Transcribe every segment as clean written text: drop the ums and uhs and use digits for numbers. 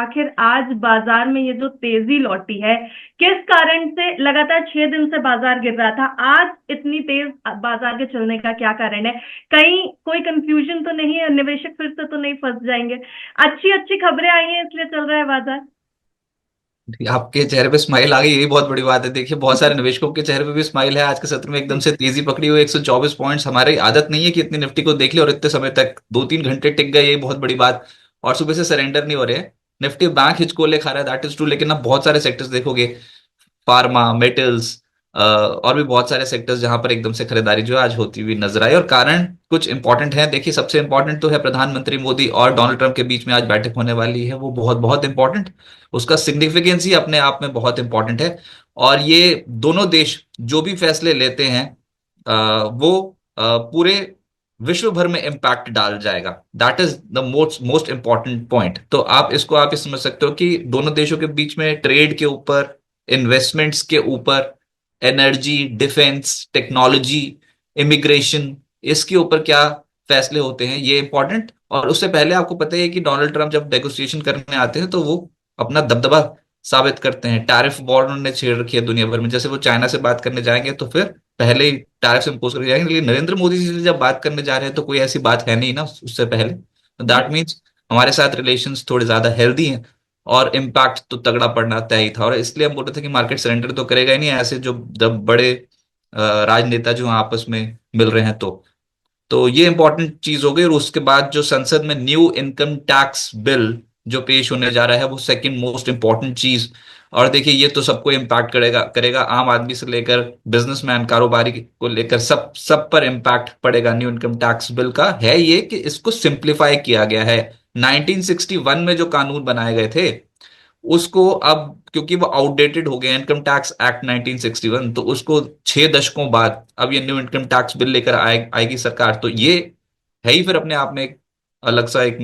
आखिर आज बाजार में ये जो तेजी लौटी है, किस कारण से? लगातार 6 दिन से बाजार गिर रहा था, आज इतनी तेज बाजार के चलने का क्या कारण है? कहीं कोई कंफ्यूजन तो नहीं है? निवेशक फिर से तो नहीं फंस जाएंगे? अच्छी अच्छी खबरें आई हैं इसलिए चल रहा है बाजार। आपके चेहरे पे स्माइल आ गई, यही बहुत बड़ी बात है। देखिए, बहुत सारे निवेशकों के चेहरे पे भी स्माइल है। आज के सत्र में एकदम से तेजी पकड़ी हुई 124 पॉइंट्स। हमारी आदत नहीं है कि इतनी निफ्टी को देख ले और इतने समय तक 2-3 घंटे टिक गए, यही बहुत बड़ी बात। और सुबह से सरेंडर नहीं हो रहे हैं। निफ्टी बैंक हिचकोले खा रहा है, दैट इज ट्रू, लेकिन आप बहुत सारे सेक्टर्स देखोगे, फार्मा, मेटल्स, और भी बहुत सारे सेक्टर्स जहां पर एकदम से खरीदारी जो है आज होती हुई नजर आई। और कारण कुछ इंपॉर्टेंट है। देखिए, सबसे इंपॉर्टेंट तो है प्रधानमंत्री मोदी और डोनाल्ड ट्रंप के बीच में आज बैठक होने वाली है, वो बहुत बहुत इंपॉर्टेंट। उसका सिग्निफिकेंस ही अपने आप में बहुत इंपॉर्टेंट है। और ये दोनों देश जो भी फैसले लेते हैं, वो पूरे विश्व भर में इम्पैक्ट डाल जाएगा। That is the most most important point. तो आप इस समझ सकते हो कि दोनों देशों के बीच में ट्रेड के ऊपर, इन्वेस्टमेंट्स के ऊपर, एनर्जी, डिफेंस, टेक्नोलॉजी, इमिग्रेशन, इसके ऊपर क्या फैसले होते हैं, ये इंपॉर्टेंट। और उससे पहले आपको पता ही है कि डोनाल्ड ट्रंप जब नेगोशिएशन करने आते हैं तो वो अपना दबदबा साबित करते हैं। टैरिफ वॉर उन्होंने छेड़ रखी है दुनिया भर में। जैसे वो चाइना से बात करने जाएंगे तो फिर पहले ही टैरिफ इम्पोज करके जाएंगे, लेकिन नरेंद्र मोदी जी से जब बात करने जा रहे हैं तो कोई ऐसी बात है नहीं ना उससे पहले। जी। दैट मीन्स हमारे साथ रिलेशंस थोड़े ज्यादा हेल्दी हैं। और इम्पैक्ट तो तगड़ा पड़ना तय ही था। और इसलिए हम बोल रहे थे कि मार्केट सरेंडर तो करेगा ही नहीं, ऐसे जो जब बड़े राजनेता जो आपस में मिल रहे हैं तो ये इंपॉर्टेंट चीज हो गई। और उसके बाद जो संसद में न्यू इनकम टैक्स बिल जो पेश होने जा रहा है, वो सेकंड मोस्ट इंपॉर्टेंट चीज। और देखिए, ये तो सबको इम्पैक्ट करेगा करेगा, आम आदमी से लेकर बिजनेसमैन, कारोबारी को लेकर सब सब पर इम्पैक्ट पड़ेगा। न्यू इनकम टैक्स बिल का है ये कि इसको सिंप्लीफाई किया गया है। 1961 में जो कानून बनाए गए थे उसको अब, क्योंकि वो आउटडेटेड हो गया, इनकम टैक्स एक्ट 1961, तो उसको 6 दशकों बाद अब ये न्यू इनकम टैक्स बिल लेकर आएगी सरकार। तो ये है ही फिर अपने आप में एक अलग सा एक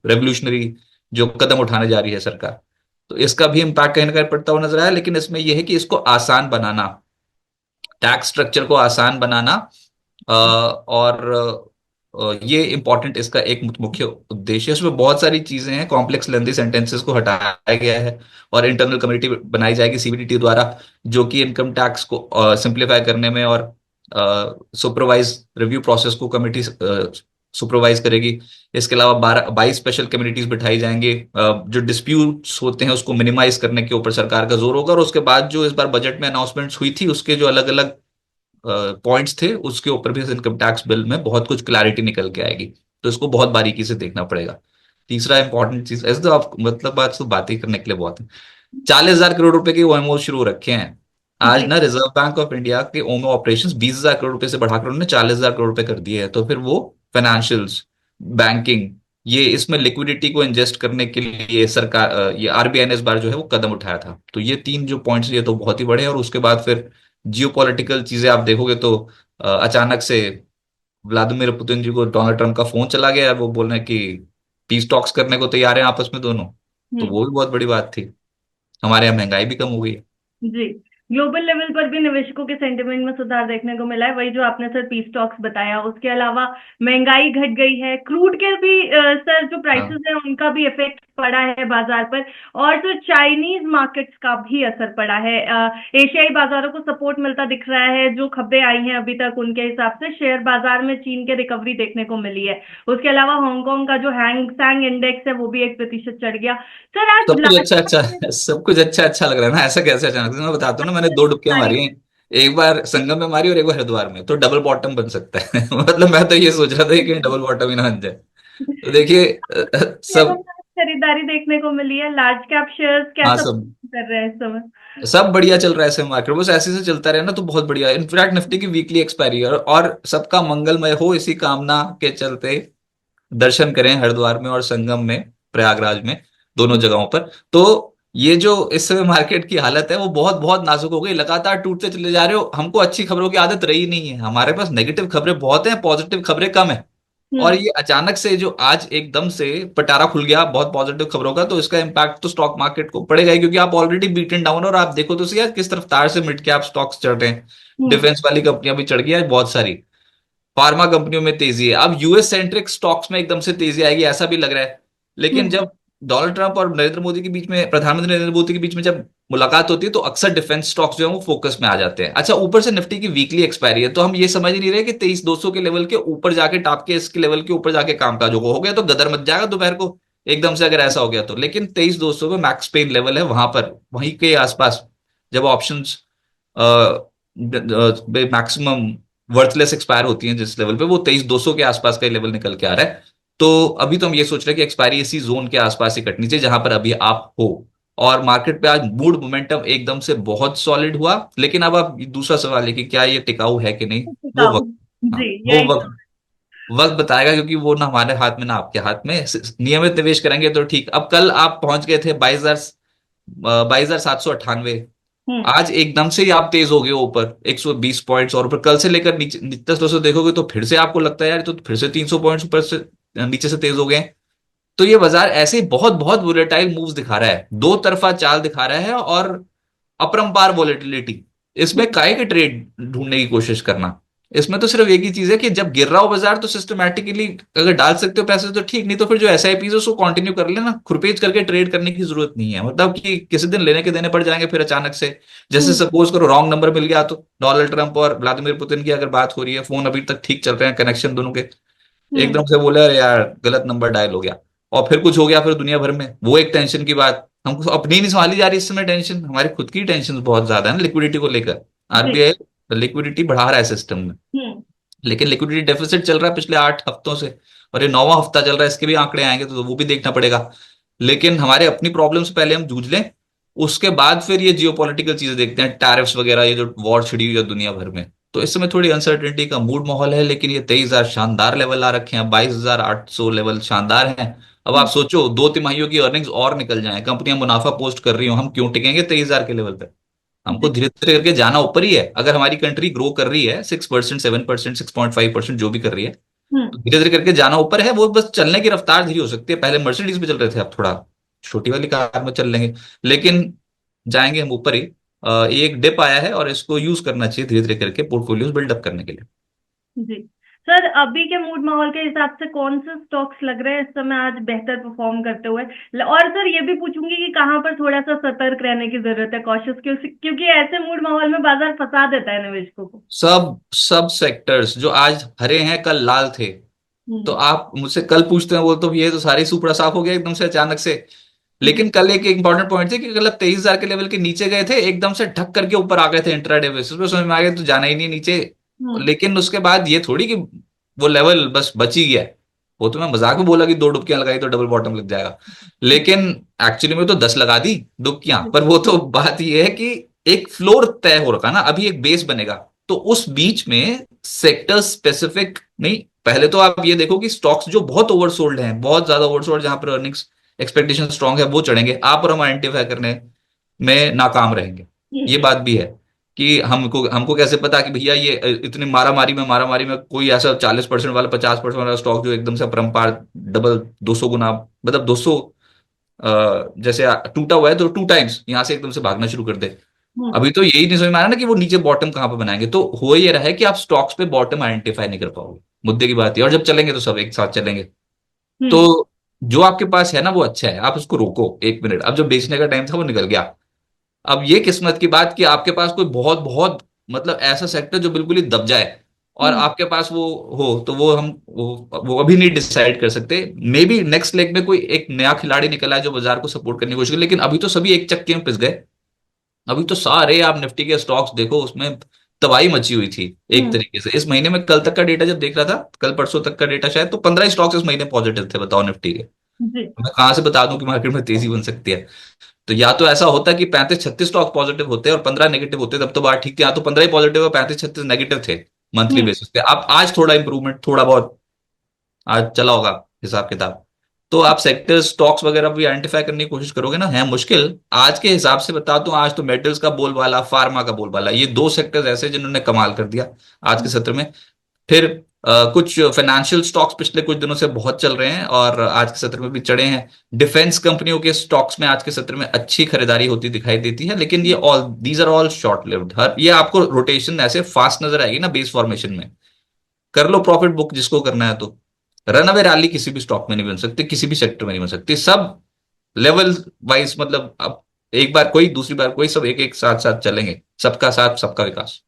रेवोल्यूशनरी जो कदम उठाने जा रही है सरकार। तो इसका भी इम्पैक्ट कहीं ना कहीं पड़ता हुआ नजर आया। लेकिन इसमें यह है कि इसको आसान बनाना, टैक्स स्ट्रक्चर को आसान बनाना, और ये इंपॉर्टेंट इसका एक मुख्य उद्देश्य है। उसमें बहुत सारी चीजें हैं, कॉम्प्लेक्स लेंथी सेंटेंसेस को हटाया गया है। और इंटरनल कमेटी बनाई जाएगी सीबीडीटी द्वारा, जो कि इनकम टैक्स को सिंप्लीफाई करने में और सुपरवाइज रिव्यू प्रोसेस को कमेटी सुपरवाइज करेगी। इसके अलावा 22 स्पेशल कम्युनिटीज बिठाई जाएंगे। जो डिस्प्यूट्स होते हैं उसको मिनिमाइज करने के ऊपर सरकार का जोर होगा। और उसके बाद जो इस बार बजट में अनाउंसमेंट्स हुई थी, उसके जो अलग अलग पॉइंट्स थे, उसके ऊपर भी इस इनकम टैक्स बिल में बहुत कुछ क्लैरिटी निकल के आएगी। तो इसको बहुत बारीकी से देखना पड़ेगा। तीसरा इंपॉर्टेंट चीज, ऐसे तो आप मतलब बात तो बात ही करने के लिए बहुत है। 40,000 करोड़ रुपए के ओएमओ शुरू हो रखे हैं। आज जी। ना रिजर्व बैंक ऑफ इंडिया के ओमओ ऑपरेशंस 20,000 करोड़ रुपए से बढ़ाकर उन्होंने 40,000 करोड़ रुपए कर दिए हैं। तो फिर वो फाइनेंशियल्स, बैंकिंग, ये इसमें लिक्विडिटी को इंजेस्ट करने के लिए सरकार, ये आरबीआई ने इस बार जो है वो कदम उठाया था। तो ये तीन जो पॉइंट्स, ये तो बहुत ही बड़े हैं। और उसके बाद फिर जियोपॉलिटिकल चीजें आप देखोगे तो अचानक से व्लादिमीर पुतिन जी को डोनाल्ड ट्रंप का फोन चला गया, वो बोल रहे हैं कि पीस टॉक्स करने को तैयार हैं आपस में दोनों। तो हम्म। वो भी बहुत बड़ी बात थी। हमारे यहाँ महंगाई भी कम हो गई है। जी। ग्लोबल लेवल पर भी निवेशकों के सेंटिमेंट में सुधार देखने को मिला है, वही जो आपने सर पीस टॉक्स बताया। उसके अलावा महंगाई घट गई है, क्रूड के भी सर जो हाँ, प्राइसेस है उनका भी इफेक्ट पड़ा है बाजार पर। और जो चाइनीज मार्केट्स का भी असर पड़ा है, एशियाई बाजारों को सपोर्ट मिलता दिख रहा है। जो खबरें आई हैं अभी तक उनके हिसाब से शेयर बाजार में चीन के रिकवरी देखने को मिली है। उसके अलावा हांगकांग का जो हैंग सैंग इंडेक्स है वो भी 1% चढ़ गया। सर आज सब कुछ अच्छा अच्छा, सब कुछ अच्छा अच्छा लग रहा है ना। ऐसा कैसे अचानक से? मैं बताता हूँ ना, मैंने 2 डुबकियां लास्ट मारी हैं। एक बार संगम में मारी और एक बार हरिद्वार में, तो डबल बॉटम बन सकता है। मतलब मैं तो ये सोच रहा था कि डबल बॉटम ही ना बन जाए। तो देखिए, शेयरों सब, में खरीदारी देखने को मिली है। लार्ज कैप शेयर्स हाँ कैसा सब कर रहे हैं इस समय? सब बढ़िया चल रहा है ऐसे मार्केट। बस ऐसे से चलता रहे ना तो बहुत बढ़िया। इनफैक्ट निफ्टी की वीकली एक्सपायरी है। और सबका मंगलमय हो, इसी कामना के चलते दर्शन करें हरिद्वार में और संगम में, प्रयागराज में, दोनों जगहों पर। तो ये जो इस समय मार्केट की हालत है वो बहुत बहुत नाजुक हो गई। लगातार टूटते चले जा रहे हो। हमको अच्छी खबरों की आदत रही नहीं है, हमारे पास नेगेटिव खबरें बहुत हैं, पॉजिटिव खबरें कम है। और हम्म। ये अचानक से जो आज एकदम से पटारा खुल गया बहुत पॉजिटिव खबरों का, तो इसका इम्पैक्ट तो स्टॉक मार्केट को पड़ेगा ही, क्योंकि आप ऑलरेडी बीटन डाउन। और आप देखो तो सही आज किस रफ्तार से मिड कैप स्टॉक्स चढ़ रहे हैं। हम्म। डिफेंस वाली कंपनियां भी चढ़ गई है बहुत सारी। फार्मा कंपनियों में तेजी है। अब यूएस सेंट्रिक स्टॉक्स में एकदम से तेजी आएगी ऐसा भी लग रहा है। लेकिन हम्म। जब डोनाल्ड ट्रंप और नरेंद्र मोदी के बीच में, प्रधानमंत्री नरेंद्र मोदी के बीच में जब मुलाकात होती है तो अक्सर डिफेंस स्टॉक्स जो है वो फोकस में आ जाते हैं। अच्छा, ऊपर से निफ्टी की वीकली एक्सपायरी है, तो हम ये समझ ही नहीं रहे कि 23,200 के लेवल के ऊपर जाके टाप के इसके लेवल के ऊपर जाके कामकाज हो गया तो गदर मच जाएगा दोपहर को एकदम से, अगर ऐसा हो गया तो। लेकिन 23,200 पे मैक्स पेन लेवल है, वहां पर वहीं के आसपास जब ऑप्शंस मैक्सिमम वर्थलेस एक्सपायर होती हैं जिस लेवल पे, वो 23,200 के आसपास का लेवल निकल के आ रहा है। तो अभी तो हम ये सोच रहे हैं कि एक्सपायरी इसी जोन के आसपास ही कटनी चाहिए जहां पर अभी आप हो। और मार्केट पे आज मूड मोमेंटम एकदम से बहुत सॉलिड हुआ, लेकिन अब आप दूसरा सवाल है कि क्या ये टिकाऊ है कि नहीं, वो टिकाऊ। वक्त, हाँ जी, वो यही तो। वक्त वक्त बताएगा, क्योंकि वो ना हमारे हाथ में ना आपके हाथ में। नियमित निवेश करेंगे तो ठीक। अब कल आप पहुंच गए थे 22,798, हम्म। आज एकदम से ही आप तेज हो गए हो ऊपर 120 पॉइंट्स, और ऊपर कल से लेकर नीचे नीचे दोस्तों देखोगे तो फिर से आपको लगता है यार, तो फिर से 300 पॉइंट्स ऊपर से नीचे से तेज हो गए। तो ये बाजार ऐसे ही बहुत बहुत वोलेटाइल मूव्स दिखा रहा है, दो तरफा चाल दिखा रहा है, और अपरंपार वोलेटिलिटी। इसमें हम्म। काय के ट्रेड ढूंढने की कोशिश करना। इसमें तो सिर्फ एक ही चीज है कि जब गिर रहा हो बाजार तो सिस्टमैटिकली अगर डाल सकते हो पैसे तो ठीक, नहीं तो फिर जो एसआईपी है उसको कंटिन्यू कर लेना, खुरपेज करके ट्रेड करने की जरूरत नहीं है। मतलब कि किसी दिन लेने के देने पड़ जाएंगे फिर अचानक से। जैसे हम्म। सपोज करो रॉन्ग नंबर मिल गया, तो डोनाल्ड ट्रंप और व्लादिमीर पुतिन की अगर बात हो रही है, फोन अभी तक ठीक चल रहे हैं कनेक्शन दोनों के, हम्म। एकदम से बोले अरे यार गलत नंबर डायल हो गया, और फिर कुछ हो गया फिर दुनिया भर में, वो एक टेंशन की बात। हमको अपनी नहीं संभाली जा रही इस समय, टेंशन हमारी खुद की टेंशन बहुत ज्यादा है ना लिक्विडिटी को लेकर। जी। आरबीआई लिक्विडिटी बढ़ा रहा है सिस्टम में, हम्म। लेकिन लिक्विडिटी डेफिसिट चल रहा है पिछले 8 हफ्तों से, और ये 9वां हफ्ता चल रहा है, इसके भी आंकड़े आएंगे तो वो भी देखना पड़ेगा। लेकिन हमारे अपनी प्रॉब्लम से पहले हम जूझ लें, उसके बाद फिर ये जियोपॉलिटिकल चीजें देखते हैं, टैरिफ्स वगैरह, ये जो वॉर छिड़ी हुई है दुनिया भर में। तो इस समय थोड़ी अनसर्टेनिटी का मूड माहौल है, लेकिन ये 23,000 शानदार लेवल आ रखे हैं, 22,800 लेवल शानदार हैं। अब आप हम्म। सोचो 2 तिमाहियों की अर्निंग्स और निकल जाएं, कंपनियां मुनाफा पोस्ट कर रही हो, हम क्यों टिकेंगे 23,000 के लेवल पे? हमको जी। धीरे धीरे करके जाना ऊपर ही है। अगर हमारी कंट्री ग्रो कर रही है 6%, 7%, 6.5% जो भी कर रही है, हम्म। तो धीरे धीरे करके जाना ऊपर है। वो बस चलने की रफ्तार धीरे हो सकती है, पहले मर्सिडीज पे चल रहे थे, अब थोड़ा छोटी वाली कार में चल लेंगे, लेकिन जाएंगे हम ऊपर ही। ये एक डिप आया है और इसको यूज करना चाहिए धीरे धीरे करके पोर्टफोलियोज बिल्डअप करने के लिए। जी सर, अभी के मूड माहौल के हिसाब से कौन से स्टॉक्स लग रहे हैं इस समय आज बेहतर परफॉर्म करते हुए? और सर ये भी पूछूंगी कि कहाँ पर थोड़ा सा सतर्क रहने की जरूरत है, कॉशियस, क्योंकि ऐसे मूड माहौल में बाजार फंसा देता है निवेशकों को। सब सब सेक्टर्स जो आज हरे हैं कल लाल थे, तो हम्म। आप मुझसे कल पूछते हैं वो तो ये तो सारी सुपड़ा साफ हो गया एकदम से अचानक से। जी। लेकिन कल एक इंपॉर्टेंट पॉइंट थी कि कल 23,000 के लेवल के नीचे गए थे, एकदम से ढक करके ऊपर आ गए थे इंट्राडे बेसिस पे, समझ में आ गया तो जाना ही नहीं नीचे। हम्म। लेकिन उसके बाद ये थोड़ी कि वो लेवल बस बच ही गया है। वो तो मैं मजाक में बोला कि 2 डुबकियां लगाई तो डबल बॉटम लग जाएगा, लेकिन एक्चुअली में तो 10 लगा दी डुबकियां। जी। पर वो तो बात ये है कि एक फ्लोर तय हो रखा ना, अभी एक बेस बनेगा, तो उस बीच में सेक्टर स्पेसिफिक नहीं। पहले तो आप ये देखो कि स्टॉक्स जो बहुत ओवरसोल्ड हैं, बहुत ज्यादा ओवरसोल्ड, जहां पर अर्निंग्स एक्सपेक्टेशन स्ट्रांग है, वो चढ़ेंगे, आप और हम आइडेंटिफाई करने में नाकाम रहेंगे। ये हम्म। बात भी है कि हमको हमको कैसे पता कि भैया ये इतनी मारामारी में कोई ऐसा 40% वाला 50% वाला स्टॉक जो एकदम से परंपार डबल 200 गुना, मतलब 200 जैसे टूटा हुआ है तो 2 टाइम्स यहां से एकदम से भागना शुरू कर दे। हम्म। अभी तो यही नहीं समझ में आ रहा ना कि वो नीचे बॉटम कहां पे बनाएंगे, तो हो ये रहा है कि आप स्टॉक्स पे बॉटम आइडेंटिफाई नहीं कर पाओगे। मुद्दे की बात है, और जब चलेंगे तो सब एक साथ चलेंगे। तो हम्म। जो आपके पास है ना वो अच्छा है, आप उसको रोको 1 मिनट। अब जो बेचने का टाइम था वो निकल गया। अब ये किस्मत की बात कि आपके पास कोई बहुत बहुत मतलब ऐसा सेक्टर जो बिल्कुल ही दब जाए और हम्म। आपके पास वो हो, तो वो हम वो अभी नहीं डिसाइड कर सकते। मे बी नेक्स्ट लेग में कोई एक नया खिलाड़ी निकला है जो बाजार को सपोर्ट करने की कोशिश करे, लेकिन अभी तो सभी एक चक्के में पिस गए। अभी तो सारे आप निफ्टी के स्टॉक्स देखो, उसमें तबाही मची हुई थी एक हम्म। तरीके से। इस महीने में कल तक का डेटा जब देख रहा था, कल परसों तक का डेटा शायद, तो 15 स्टॉक्स इस महीने पॉजिटिव थे, बताओ निफ्टी के। जी। मैं कहां से बता दूं कि मार्केट में तेजी बन सकती है? तो या तो ऐसा होता कि 35-36 स्टॉक पॉजिटिव होते और 15 नेगेटिव होते, तब तो बात ठीक थी। या तो 15 ही पॉजिटिव और 35-36 नेगेटिव थे मंथली हम्म। बेसिस पे। अब आज थोड़ा इंप्रूवमेंट, थोड़ा बहुत आज चला होगा हिसाब किताब। तो आप सेक्टर स्टॉक्स वगैरह भी आइडेंटिफाई करने की कोशिश करोगे ना, है मुश्किल। आज के हिसाब से बता दूं, आज तो मेटल्स का बोलबाला, फार्मा का बोलबाला, ये दो सेक्टर्स ऐसे जिन्होंने कमाल कर दिया आज के सत्र में। फिर कुछ फाइनेंशियल स्टॉक्स पिछले कुछ दिनों से बहुत चल रहे हैं और आज के सत्र में भी चढ़े हैं। डिफेंस कंपनियों के स्टॉक्स में आज के सत्र में अच्छी खरीदारी होती दिखाई देती है, लेकिन ये all these are all short lived. हर ये आपको रोटेशन ऐसे फास्ट नजर आएगी ना बेस फॉर्मेशन में, कर लो प्रॉफिट बुक जिसको करना है। तो रन अवे रैली किसी भी स्टॉक में नहीं बन सकती, किसी भी सेक्टर में नहीं बन सकती। सब लेवल वाइज, मतलब अब एक बार कोई दूसरी बार कोई, सब एक एक साथ साथ चलेंगे, सबका साथ सबका विकास।